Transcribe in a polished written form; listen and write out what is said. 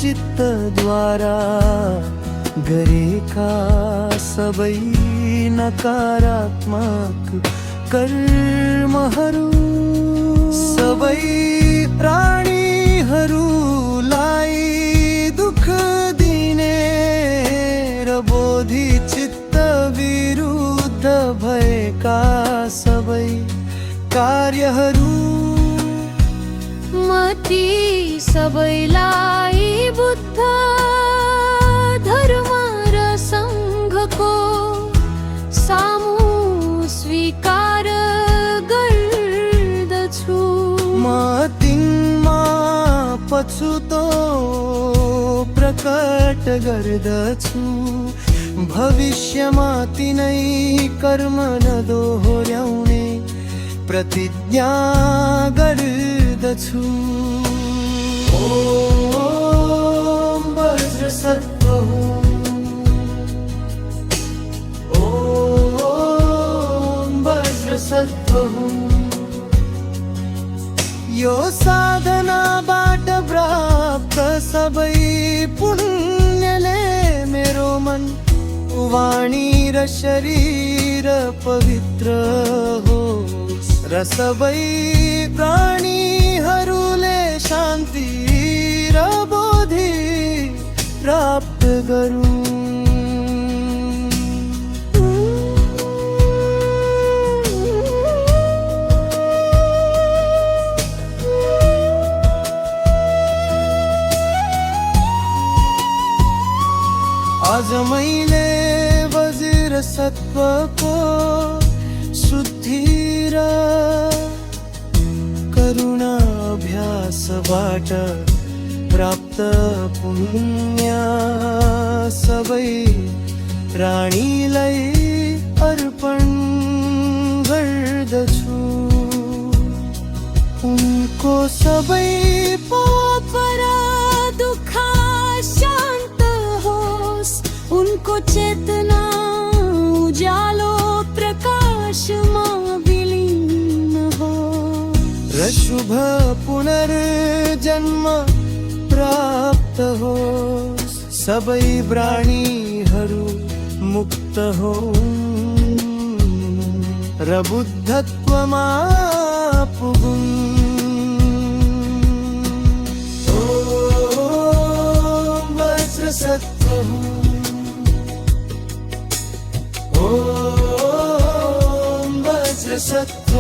चित्त द्वारा गरेका सबै नकारात्मक कर्महरू सबै प्राणीहरूलाई दुःख दिने र बोधि चित्त विरुद्ध भएका सबै कार्यहरू मती सबैलाई बुद्ध धर्म र सङ्घको सामु स्वीकार गर्दछु। म तिनमा पछुतो प्रकट गर्दछु, भविष्यमा तिनै कर्म नदोहोर्याउने प्रतिज्ञा गर्दछु। ओम वज्रसत्त्व ओम वज्रसत्त्व यो साधनाबाट प्राप्त सबै पुण्यले मेरो मन वाणी र शरीर पवित्र होस् र सबै प्राणीहरूले शान्ति र बोधि प्राप्त गरून्। आज मैले वज्रसत्त्वको शुद्धि र करुणा अभ्यासबाट प्राप्त पुण्य सबै प्राणीलाई अर्पण गर्दछु। उनको सबै पाप र दुःख शान्त होस्, उनको चेतना उज्यालो प्रकाशमा विलीन हो र शुभ पुनर्जन्म प्राप्त होस्, सबै प्राणीहरू मुक्त होन् र बुद्धत्वमा पुगुन्। ओम वज्रसत्त्व ओम वज्रसत्त्व